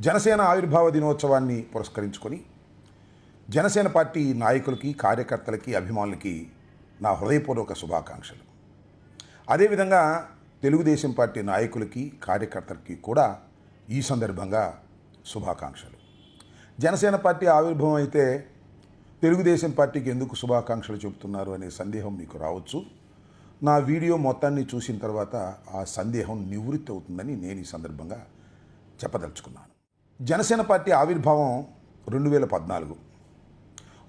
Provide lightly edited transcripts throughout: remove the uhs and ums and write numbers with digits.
జనసేన ఆవిర్భావ దినోత్సవాన్ని పురస్కరించుకొని జనసేన పార్టీ నాయకులకి, కార్యకర్తలకి, అభిమానులకి నా హృదయపూర్వక శుభాకాంక్షలు. అదేవిధంగా తెలుగుదేశం పార్టీ నాయకులకి, కార్యకర్తలకి కూడా ఈ సందర్భంగా శుభాకాంక్షలు. జనసేన పార్టీ ఆవిర్భావం అయితే తెలుగుదేశం పార్టీకి ఎందుకు శుభాకాంక్షలు చెబుతున్నారు అనే సందేహం మీకు రావచ్చు. నా వీడియో మొత్తాన్ని చూసిన తర్వాత ఆ సందేహం నివృత్తి అవుతుందని నేను ఈ సందర్భంగా చెప్పదలుచుకున్నాను. జనసేన పార్టీ ఆవిర్భావం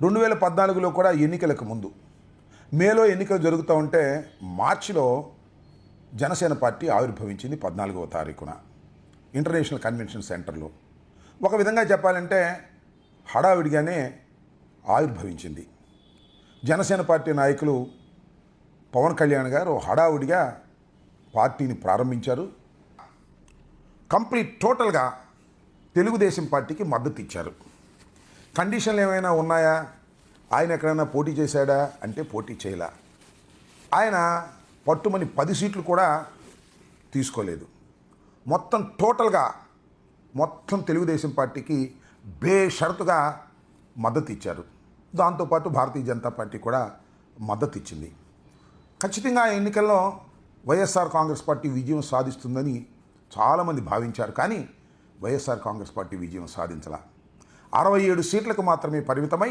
2014లో కూడా ఎన్నికలకు ముందు మేలో ఎన్నికలు జరుగుతూ ఉంటే మార్చిలో జనసేన పార్టీ ఆవిర్భవించింది 14వ తారీఖున ఇంటర్నేషనల్ కన్వెన్షన్ సెంటర్లో. ఒక విధంగా చెప్పాలంటే హడావిడిగానే ఆవిర్భవించింది. జనసేన పార్టీ నాయకులు పవన్ కళ్యాణ్ గారు హడావుడిగా పార్టీని ప్రారంభించారు. టోటల్గా తెలుగుదేశం పార్టీకి మద్దతు ఇచ్చారు. కండిషన్లు ఏమైనా ఉన్నాయా? ఆయన ఎక్కడైనా పోటీ చేశాడా అంటే పోటీ చేయలే. ఆయన పట్టుమని 10 సీట్లు కూడా తీసుకోలేదు. మొత్తం తెలుగుదేశం పార్టీకి బేషరతుగా మద్దతు ఇచ్చారు. దాంతోపాటు భారతీయ జనతా పార్టీ కూడా మద్దతు ఇచ్చింది. ఖచ్చితంగా ఆ ఎన్నికల్లో వైఎస్ఆర్ కాంగ్రెస్ పార్టీ విజయం సాధిస్తుందని చాలామంది భావించారు. కానీ వైఎస్ఆర్ కాంగ్రెస్ పార్టీ విజయం సాధించాల. 67 సీట్లకు మాత్రమే పరిమితమై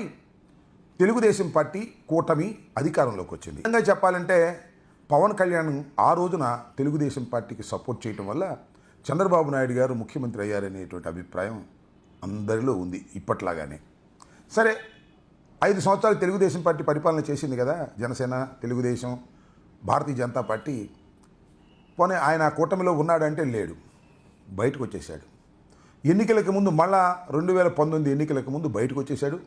తెలుగుదేశం పార్టీ కూటమి అధికారంలోకి వచ్చింది. విధంగా చెప్పాలంటే పవన్ కళ్యాణ్ ఆ రోజున తెలుగుదేశం పార్టీకి సపోర్ట్ చేయటం వల్ల చంద్రబాబు నాయుడు గారు ముఖ్యమంత్రి అయ్యారనేటువంటి అభిప్రాయం అందరిలో ఉంది ఇప్పట్లాగానే. సరే, 5 సంవత్సరాలు తెలుగుదేశం పార్టీ పరిపాలన చేసింది కదా జనసేన, తెలుగుదేశం, భారతీయ జనతా పార్టీ. పోనీ ఆయన కూటమిలో ఉన్నాడంటే లేడు, బయటకు వచ్చేసాడు. ఎన్నికలకు ముందు మళ్ళా 2019 ఎన్నికలకు ముందు బయటకు వచ్చేసాడు.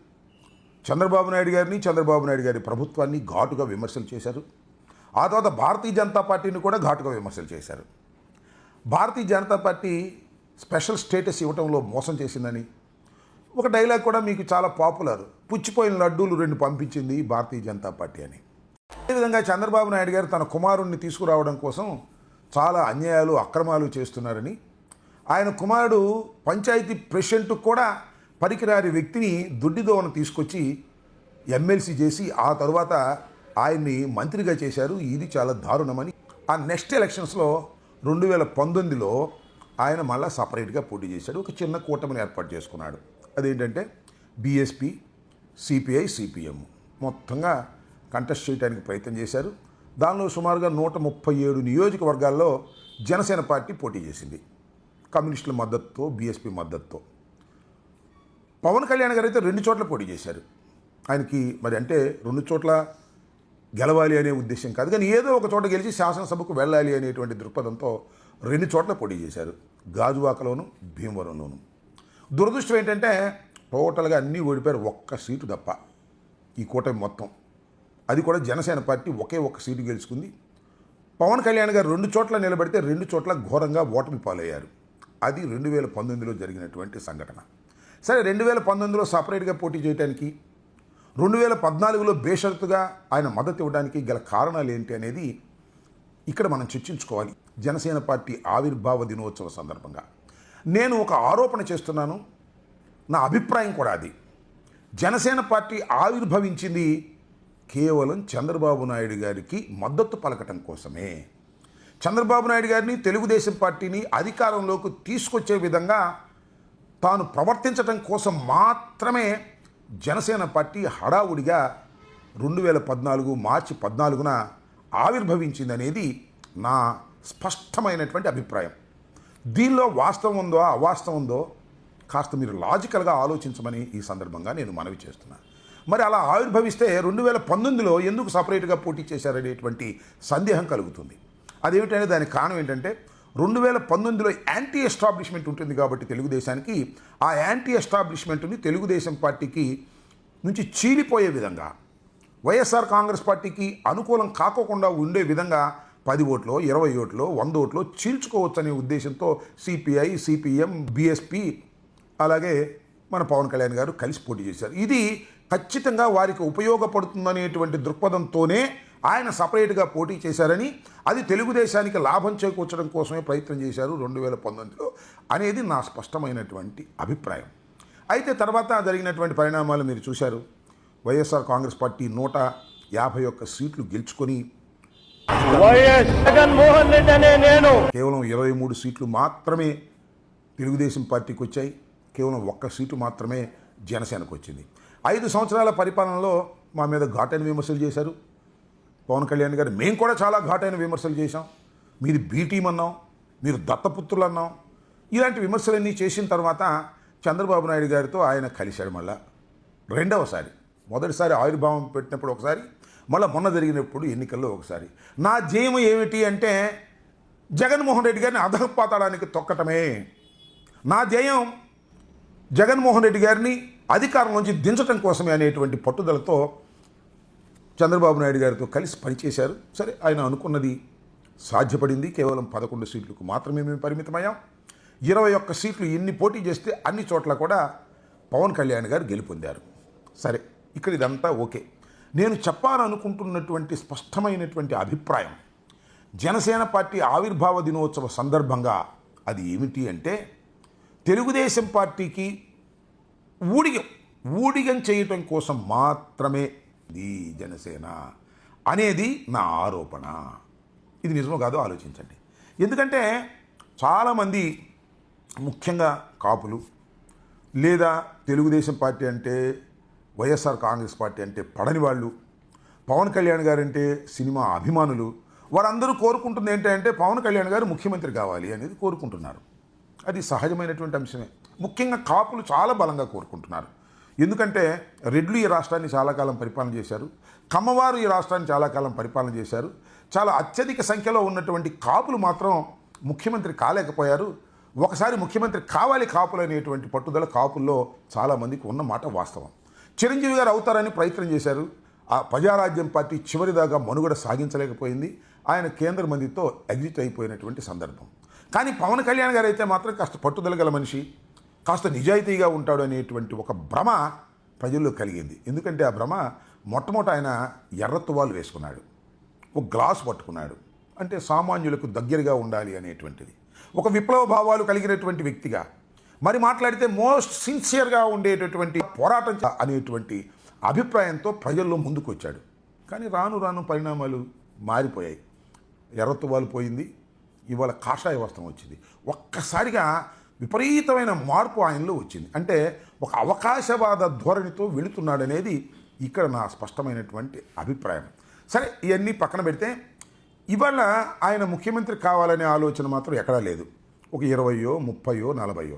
చంద్రబాబు నాయుడు గారి ప్రభుత్వాన్ని ఘాటుగా విమర్శలు చేశారు. ఆ తర్వాత భారతీయ జనతా పార్టీని కూడా ఘాటుగా విమర్శలు చేశారు. Bharatiya Janata party special status ఇవ్వడంలో మోసం చేసిందని ఒక డైలాగ్ కూడా మీకు చాలా పాపులర్, పుచ్చిపోయిన లడ్డూలు 2 పంపించింది భారతీయ జనతా పార్టీ అని. అదేవిధంగా చంద్రబాబు నాయుడు గారు తన కుమారుణ్ణి తీసుకురావడం కోసం చాలా అన్యాయాలు, అక్రమాలు చేస్తున్నారని, ఆయన కుమారుడు పంచాయతీ ప్రెసిడెంట్ కూడా పనికిరాని వ్యక్తిని దొడ్డిదోవన తీసుకొచ్చి ఎమ్మెల్సీ చేసి ఆ తర్వాత ఆయన్ని మంత్రిగా చేశారు. ఇది చాలా దారుణమని ఆ నెక్స్ట్ ఎలక్షన్స్లో 2019లో ఆయన మళ్ళీ సపరేట్గా పోటీ చేశాడు. ఒక చిన్న కూటమిని ఏర్పాటు చేసుకున్నాడు. అదేంటంటే బీఎస్పీ, సిపిఐ, సిపిఎం మొత్తంగా కంటెస్ట్ చేయడానికి ప్రయత్నం చేశారు. దానిలో సుమారుగా 137 నియోజకవర్గాల్లో జనసేన పార్టీ పోటీ చేసింది. కమ్యూనిస్టుల మద్దతుతో, బీఎస్పీ మద్దతుతో. పవన్ కళ్యాణ్ గారు అయితే 2 చోట్ల పోటీ చేశారు. ఆయనకి మరి అంటే 2 చోట్ల గెలవాలి అనే ఉద్దేశం కాదు, కానీ ఏదో ఒక చోట గెలిచి శాసనసభకు వెళ్ళాలి అనేటువంటి దృక్పథంతో 2 చోట్ల పోటీ చేశారు, గాజువాకలోను, భీమవరంలోను. దురదృష్టం ఏంటంటే టోటల్గా అన్నీ ఓడిపోయారు, 1 సీటు తప్ప ఈ కూటమి మొత్తం. అది కూడా జనసేన పార్టీ ఒకే 1 సీటు గెలుచుకుంది. పవన్ కళ్యాణ్ గారు 2 చోట్ల నిలబడితే 2 చోట్ల ఘోరంగా ఓటమి పాలయ్యారు. అది 2019లో జరిగినటువంటి సంఘటన. సరే, 2019లో సపరేట్గా పోటీ చేయడానికి, 2014లో బేషరతుగా ఆయన మద్దతు ఇవ్వడానికి గల కారణాలు ఏంటి అనేది ఇక్కడ మనం చర్చించుకోవాలి. జనసేన పార్టీ ఆవిర్భావ దినోత్సవ సందర్భంగా నేను ఒక ఆరోపణ చేస్తున్నాను. నా అభిప్రాయం కూడా అది. జనసేన పార్టీ ఆవిర్భవించింది కేవలం చంద్రబాబు నాయుడు గారికి మద్దతు పలకటం కోసమే. చంద్రబాబు నాయుడు గారిని, తెలుగుదేశం పార్టీని అధికారంలోకి తీసుకొచ్చే విధంగా తాను ప్రవర్తించడం కోసం మాత్రమే జనసేన పార్టీ హడావుడిగా 2014 మార్చి 14న ఆవిర్భవించిందనేది నా స్పష్టమైనటువంటి అభిప్రాయం. దీనిలో వాస్తవం ఉందో అవాస్తవం ఉందో కాస్త మీరు లాజికల్గా ఆలోచించమని ఈ సందర్భంగా నేను మనవి చేస్తున్నాను. మరి అలా ఆవిర్భవిస్తే 2019లో ఎందుకు సపరేట్గా పోటీ చేశారనేటువంటి సందేహం కలుగుతుంది. అదేమిటంటే దానికి కారణం ఏంటంటే 2019లో యాంటీ ఎస్టాబ్లిష్మెంట్ ఉంటుంది కాబట్టి తెలుగుదేశానికి, ఆ యాంటీ ఎస్టాబ్లిష్మెంట్ని తెలుగుదేశం పార్టీకి నుంచి చీలిపోయే విధంగా, వైఎస్ఆర్ కాంగ్రెస్ పార్టీకి అనుకూలం కాకోకుండా ఉండే విధంగా 10 ఓట్లో, 20 ఓట్లో, 100 ఓట్లో చీల్చుకోవచ్చనే ఉద్దేశంతో సిపిఐ, సిపిఎం, బీఎస్పీ అలాగే మన పవన్ కళ్యాణ్ గారు కలిసి పోటీ చేశారు. ఇది ఖచ్చితంగా వారికి ఉపయోగపడుతుందనేటువంటి దృక్పథంతోనే ఆయన సపరేట్గా పోటీ చేశారని, అది తెలుగుదేశానికి లాభం చేకూర్చడం కోసమే ప్రయత్నం చేశారు 2019లో అనేది నా స్పష్టమైనటువంటి అభిప్రాయం. అయితే తర్వాత జరిగినటువంటి పరిణామాలు మీరు చూశారు. వైఎస్ఆర్ కాంగ్రెస్ పార్టీ 151 సీట్లు గెలుచుకొని జగన్మోహన్ రెడ్డి అనే నేను కేవలం 23 సీట్లు మాత్రమే తెలుగుదేశం పార్టీకి వచ్చాయి. కేవలం 1 సీటు మాత్రమే జనసేనకు వచ్చింది. 5 సంవత్సరాల పరిపాలనలో మా మీద ఘాటైన విమర్శలు చేశారు పవన్ కళ్యాణ్ గారు. మేము కూడా చాలా ఘాటైన విమర్శలు చేశాం. మీరు బీ టీం అన్నాం, మీరు దత్తపుత్రులు అన్నాం. ఇలాంటి విమర్శలన్నీ చేసిన తర్వాత చంద్రబాబు నాయుడు గారితో ఆయన కలిశాడు. మళ్ళా రెండవసారి, మొదటిసారి ఆవిర్భావం పెట్టినప్పుడు ఒకసారి, మళ్ళీ మొన్న జరిగినప్పుడు ఎన్నికల్లో ఒకసారి. నా జయం ఏమిటి అంటే జగన్మోహన్ రెడ్డి గారిని అధఃపాతాళానికి తొక్కటమే. నా జయం జగన్మోహన్ రెడ్డి గారిని అధికారం నుంచి దించడం కోసమే అనేటువంటి పట్టుదలతో చంద్రబాబు నాయుడు గారితో కలిసి పనిచేశారు. సరే, ఆయన అనుకున్నది సాధ్యపడింది. కేవలం 11 సీట్లకు మాత్రమే మేము పరిమితమయ్యాం. 21 సీట్లు ఎన్ని పోటీ చేస్తే అన్ని చోట్ల కూడా పవన్ కళ్యాణ్ గారు గెలుపొందారు. సరే, ఇక్కడ ఇదంతా ఓకే. నేను చెప్పాలనుకుంటున్నటువంటి స్పష్టమైనటువంటి అభిప్రాయం జనసేన పార్టీ ఆవిర్భావ దినోత్సవ సందర్భంగా అది ఏమిటి అంటే, తెలుగుదేశం పార్టీకి ఊడిగం చేయటం కోసం మాత్రమే ఈ జనసేన అనేది నా ఆరోపణ. ఇది నిజమో కాదో ఆలోచించండి. ఎందుకంటే చాలామంది, ముఖ్యంగా కాపులు లేదా తెలుగుదేశం పార్టీ అంటే, వైఎస్ఆర్ కాంగ్రెస్ పార్టీ అంటే పడని వాళ్ళు, పవన్ కళ్యాణ్ గారు అంటే సినిమా అభిమానులు, వారందరూ కోరుకుంటుంది ఏంటంటే పవన్ కళ్యాణ్ గారు ముఖ్యమంత్రి కావాలి అనేది కోరుకుంటున్నారు. అది సహజమైనటువంటి అంశమే. ముఖ్యంగా కాపులు చాలా బలంగా కోరుకుంటున్నారు. ఎందుకంటే రెడ్లు ఈ రాష్ట్రాన్ని చాలా కాలం పరిపాలన చేశారు, కమ్మవారు ఈ రాష్ట్రాన్ని చాలా కాలం పరిపాలన చేశారు. చాలా అత్యధిక సంఖ్యలో ఉన్నటువంటి కాపులు మాత్రం ముఖ్యమంత్రి కాలేకపోయారు. ఒకసారి ముఖ్యమంత్రి కావాలి కాపులు అనేటువంటి పట్టుదల కాపుల్లో చాలామందికి ఉన్న మాట వాస్తవం. చిరంజీవి గారు అవుతారని ప్రయత్నం చేశారు. ఆ ప్రజారాజ్యం పార్టీ చివరిదాకా మనుగడ సాగించలేకపోయింది. ఆయన కేంద్ర మంత్రితో ఎగ్జిట్ అయిపోయినటువంటి సందర్భం. కానీ పవన్ కళ్యాణ్ గారు అయితే మాత్రం కాస్త పట్టుదల గల మనిషి, కాస్త నిజాయితీగా ఉంటాడు అనేటువంటి ఒక భ్రమ ప్రజల్లో కలిగింది. ఎందుకంటే ఆ భ్రమ మొట్టమొదట ఆయన ఎర్ర తువాలు వేసుకున్నాడు, ఒక గ్లాస్ పట్టుకున్నాడు. అంటే సామాన్యులకు దగ్గరగా ఉండాలి అనేటువంటిది, ఒక విప్లవ భావాలు కలిగినటువంటి వ్యక్తిగా, మరి మాట్లాడితే మోస్ట్ సిన్సియర్గా ఉండేటటువంటి పోరాటం అనేటువంటి అభిప్రాయంతో ప్రజల్లో ముందుకు వచ్చాడు. కానీ రాను రాను పరిణామాలు మారిపోయాయి. ఎర్రతువాలు పోయింది, ఇవాళ కాషాయ వస్త్రం వచ్చింది. ఒక్కసారిగా విపరీతమైన మార్పు ఆయనలో వచ్చింది. అంటే ఒక అవకాశవాద ధోరణితో వెళుతున్నాడనేది ఇక్కడ నా స్పష్టమైనటువంటి అభిప్రాయం. సరే, ఇవన్నీ పక్కన పెడితే ఇవాళ ఆయన ముఖ్యమంత్రి కావాలనే ఆలోచన మాత్రం ఎక్కడా లేదు. ఒక 20, 30, 40.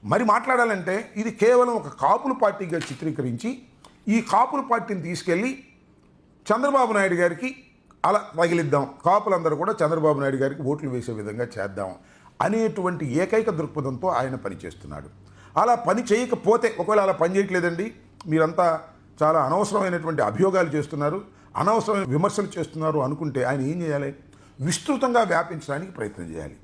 మరి మాట్లాడాలంటే ఇది కేవలం ఒక కాపుల పార్టీగా చిత్రీకరించి ఈ కాపుల పార్టీని తీసుకెళ్ళి చంద్రబాబు నాయుడు గారికి అలా తగిలిద్దాం, కాపులందరూ కూడా చంద్రబాబు నాయుడు గారికి ఓట్లు వేసే విధంగా చేద్దాం అనేటువంటి ఏకైక దృక్పథంతో ఆయన పనిచేస్తున్నాడు. అలా పని చేయకపోతే, ఒకవేళ అలా పని చేయట్లేదండి, మీరంతా చాలా అనవసరమైనటువంటి అభియోగాలు చేస్తున్నారు, అనవసరమైన విమర్శలు చేస్తున్నారు అనుకుంటే ఆయన ఏం చేయాలి? విస్తృతంగా వ్యాపించడానికి ప్రయత్నం చేయాలి,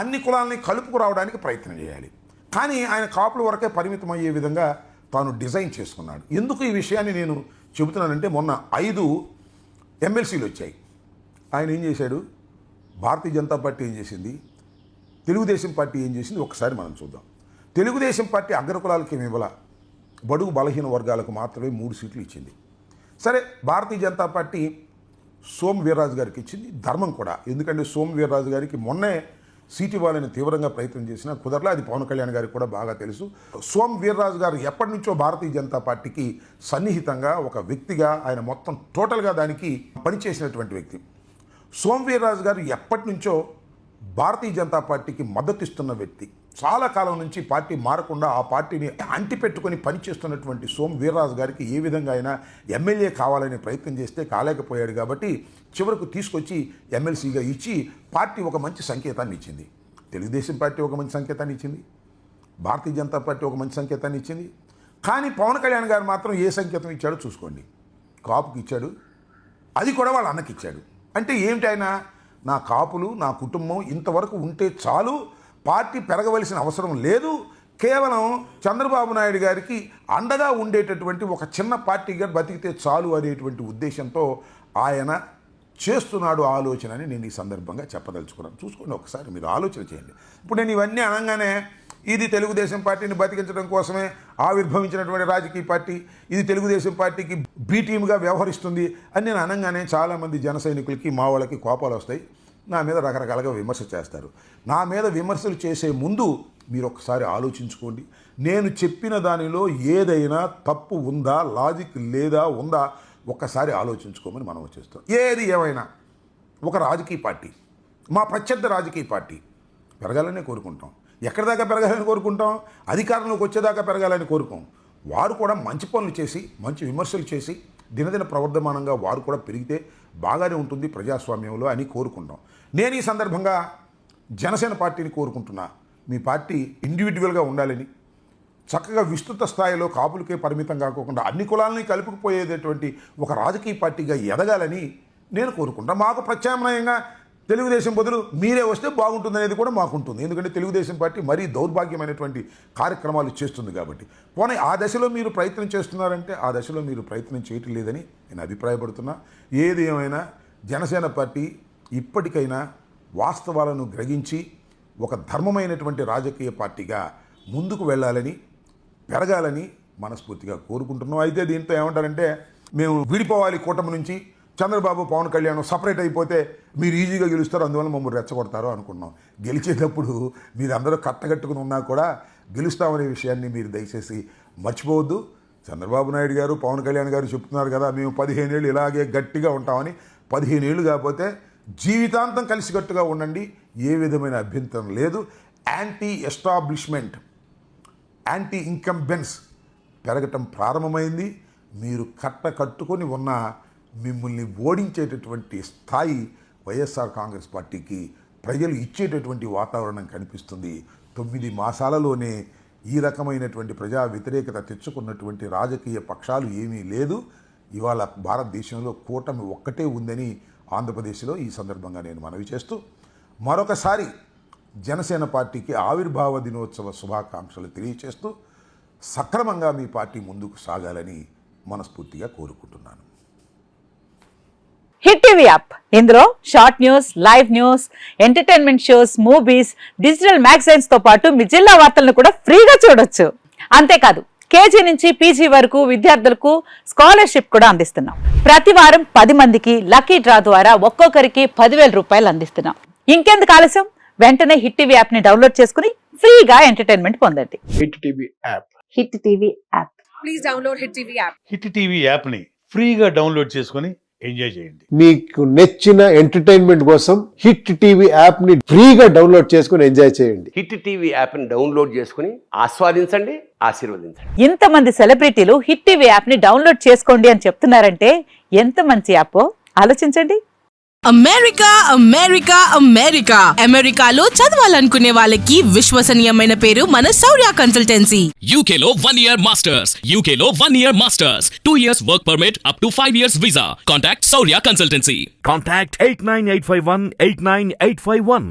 అన్ని కులాలని కలుపుకురావడానికి ప్రయత్నం చేయాలి. కానీ ఆయన కాపుల వరకే పరిమితం అయ్యే విధంగా తాను డిజైన్ చేసుకున్నాడు. ఎందుకు ఈ విషయాన్ని నేను చెబుతున్నానంటే, మొన్న 5 ఎమ్మెల్సీలు వచ్చాయి. ఆయన ఏం చేశాడు? భారతీయ జనతా పార్టీ ఏం చేసింది, తెలుగుదేశం పార్టీ ఏం చేసింది ఒకసారి మనం చూద్దాం. తెలుగుదేశం పార్టీ అగ్రకులాలకి ఏమి ఇవ్వాల, బడుగు బలహీన వర్గాలకు మాత్రమే 3 సీట్లు ఇచ్చింది. సరే, భారతీయ జనతా పార్టీ సోము వీర్రాజు గారికి ఇచ్చింది, ధర్మం కూడా. ఎందుకంటే సోము వీర్రాజు గారికి మొన్నే సీటు ఇవ్వాలని తీవ్రంగా ప్రయత్నం చేసినా కుదరలా. అది పవన్ కళ్యాణ్ గారికి కూడా బాగా తెలుసు. సోము వీర్రాజు గారు ఎప్పటి నుంచో భారతీయ జనతా పార్టీకి సన్నిహితంగా ఒక వ్యక్తిగా, ఆయన మొత్తం టోటల్గా దానికి పనిచేసినటువంటి వ్యక్తి. సోము వీర్రాజు గారు ఎప్పటి నుంచో భారతీయ జనతా పార్టీకి మద్దతిస్తున్న వ్యక్తి. చాలా కాలం నుంచి పార్టీ మారకుండా ఆ పార్టీని అంటిపెట్టుకొని పనిచేస్తున్నటువంటి సోము వీర్రాజు గారికి ఏ విధంగా అయినా ఎమ్మెల్యే కావాలనే ప్రయత్నం చేస్తే కాలేకపోయాడు. కాబట్టి చివరకు తీసుకొచ్చి ఎమ్మెల్సీగా ఇచ్చి పార్టీ ఒక మంచి సంకేతాన్ని ఇచ్చింది. తెలుగుదేశం పార్టీ ఒక మంచి సంకేతాన్ని ఇచ్చింది, భారతీయ జనతా పార్టీ ఒక మంచి సంకేతాన్ని ఇచ్చింది. కానీ పవన్ కళ్యాణ్ గారు మాత్రం ఏ సంకేతం ఇచ్చాడో చూసుకోండి. కాపుకి ఇచ్చాడు, అది కూడా వాళ్ళ అన్నకి ఇచ్చాడు. అంటే ఏమిటి? ఆయన నా కాపులు, నా కుటుంబం ఇంతవరకు ఉంటే చాలు, పార్టీ పెరగవలసిన అవసరం లేదు, కేవలం చంద్రబాబు నాయుడు గారికి అండగా ఉండేటటువంటి ఒక చిన్న పార్టీగా బతికితే చాలు అనేటువంటి ఉద్దేశంతో ఆయన చేస్తున్నాడు ఆలోచన అని నేను ఈ సందర్భంగా చెప్పదలుచుకున్నాను. చూసుకోండి, ఒకసారి మీరు ఆలోచన చేయండి. ఇప్పుడు నేను ఇవన్నీ అనగానే ఇది తెలుగుదేశం పార్టీని బతికించడం కోసమే ఆవిర్భవించినటువంటి రాజకీయ పార్టీ, ఇది తెలుగుదేశం పార్టీకి బి టీమ్గా వ్యవహరిస్తుంది అని నేను అనగానే చాలామంది జన సైనికులకి మా వాళ్ళకి కోపాలు వస్తాయి, నా మీద రకరకాలుగా విమర్శ చేస్తారు. నా మీద విమర్శలు చేసే ముందు మీరు ఒకసారి ఆలోచించుకోండి. నేను చెప్పిన దానిలో ఏదైనా తప్పు ఉందా, లాజిక్ లేదా ఉందా ఒక్కసారి ఆలోచించుకోమని మనం చేస్తాం. ఏది ఏమైనా ఒక రాజకీయ పార్టీ, మా ప్రత్యర్థి రాజకీయ పార్టీ పెరగాలనే కోరుకుంటాం. ఎక్కడి దాకా పెరగాలని కోరుకుంటాం? అధికారంలోకి వచ్చేదాకా పెరగాలని కోరుకోం. వారు కూడా మంచి పనులు చేసి, మంచి విమర్శలు చేసి, దినదిన ప్రవర్ధమానంగా వారు కూడా పెరిగితే బాగానే ఉంటుంది ప్రజాస్వామ్యంలో అని కోరుకుంటాం. నేను ఈ సందర్భంగా జనసేన పార్టీని కోరుకుంటున్నా, మీ పార్టీ ఇండివిజువల్గా ఉండాలని, చక్కగా విస్తృత స్థాయిలో కాపులకే పరిమితం కాకుండా అన్ని కులాలని కలుపుకుపోయేటటువంటి ఒక రాజకీయ పార్టీగా ఎదగాలని నేను కోరుకుంటాను. మాకు ప్రత్యామ్నాయంగా తెలుగుదేశం బదులు మీరే వస్తే బాగుంటుందనేది కూడా మాకుంటుంది. ఎందుకంటే తెలుగుదేశం పార్టీ మరీ దౌర్భాగ్యమైనటువంటి కార్యక్రమాలు చేస్తుంది కాబట్టి. పోనీ ఆ దశలో మీరు ప్రయత్నం చేస్తున్నారంటే ఆ దశలో మీరు ప్రయత్నం చేయటం లేదని నేను అభిప్రాయపడుతున్నా. ఏది ఏమైనా జనసేన పార్టీ ఇప్పటికైనా వాస్తవాలను గ్రహించి ఒక ధర్మమైనటువంటి రాజకీయ పార్టీగా ముందుకు వెళ్ళాలని, పెరగాలని మనస్ఫూర్తిగా కోరుకుంటున్నాం. అయితే దీంతో ఏమంటారంటే, మేము విడిపోవాలి కూటమి నుంచి, చంద్రబాబు పవన్ కళ్యాణ్ సపరేట్ అయిపోతే మీరు ఈజీగా గెలుస్తారు, అందువల్ల మమ్మల్ని రెచ్చగొడతారు అనుకున్నాం. గెలిచేటప్పుడు మీరు అందరూ కట్టగట్టుకుని ఉన్నా కూడా గెలుస్తామనే విషయాన్ని మీరు దయచేసి మర్చిపోవద్దు. చంద్రబాబు నాయుడు గారు, పవన్ కళ్యాణ్ గారు చెప్తున్నారు కదా, మేము 15 ఏళ్ళు ఇలాగే గట్టిగా ఉంటామని. 15 ఏళ్ళు కాకపోతే జీవితాంతం కలిసికట్టుగా ఉండండి, ఏ విధమైన అభ్యంతరం లేదు. యాంటీ ఎస్టాబ్లిష్మెంట్, యాంటీ ఇన్కంబెన్స్ పెరగటం ప్రారంభమైంది. మీరు కట్టుకొని ఉన్న మిమ్మల్ని ఓడించేటటువంటి స్థాయి వైఎస్ఆర్ కాంగ్రెస్ పార్టీకి ప్రజలు ఇచ్చేటటువంటి వాతావరణం కనిపిస్తుంది. 9 మాసాలలోనే ఈ రకమైనటువంటి ప్రజా వ్యతిరేకత తెచ్చుకున్నటువంటి రాజకీయ పక్షాలు ఏమీ లేదు. ఇవాళ భారతదేశంలో కూటమి ఒక్కటే ఉందని ఆంధ్రప్రదేశ్లో ఈ సందర్భంగా నేను మనవి చేస్తూ, మరొకసారి జనసేన పార్టీకి ఆవిర్భావ దినోత్సవ శుభాకాంక్షలు తెలియచేస్తూ సక్రమంగా మీ పార్టీ ముందుకు సాగాలని మనస్ఫూర్తిగా కోరుకుంటున్నాను. హిట్ టీవీ యాప్, ఇందులో short news, live news, entertainment shows, movies, digital magazines తో పాటు మీ జిల్లా వార్తలను కూడా ఫ్రీగా చూడొచ్చు. అంతేకాదు, కేజీ నుంచి పీజీ వరకు విద్యార్థులకు స్కాలర్షిప్ కూడా అందిస్తున్నాం. ప్రతి వారం 10 మందికి లక్కీ డ్రా ద్వారా ఒక్కొక్కరికి 10,000 రూపాయలు అందిస్తున్నాం. ఇంకెందుకు ఆలస్యం, వెంటనే హిట్ టీవీ యాప్ ని డౌన్లోడ్ చేసుకుని ఫ్రీగా ఎంటర్టైన్మెంట్ పొందండి. Hit TV app, hit TV app, please download hit TV app. Hit TV యాప్ని ఫ్రీగా డౌన్లోడ్ చేసుకొని ఎంజాయ్ చేయండి. మీకు నచ్చిన ఎంటర్టైన్మెంట్ కోసం హిట్ టీవీ యాప్ ని ఫ్రీగా డౌన్లోడ్ చేసుకుని ఎంజాయ్ చేయండి. హిట్ టీవీ యాప్ని డౌన్లోడ్ చేసుకుని ఆస్వాదించండి, ఆశీర్వదించండి. ఇంతమంది సెలబ్రిటీలు హిట్ టీవీ యాప్ ని డౌన్లోడ్ చేసుకోండి అని చెప్తున్నారంటే ఎంత మంచి యాప్ ఆలోచించండి. అమెరికా అమెరికా అమెరికా అమెరికాలో చదవాలనుకునే వాళ్ళకి విశ్వసనీయమైన పేరు మన శౌర్య కన్సల్టెన్సీ. UK లో 1 year masters, UK లో 1 year masters, 2 years work permit up to 5 years visa. Contact Saurya Consultancy. Contact 89851 89851.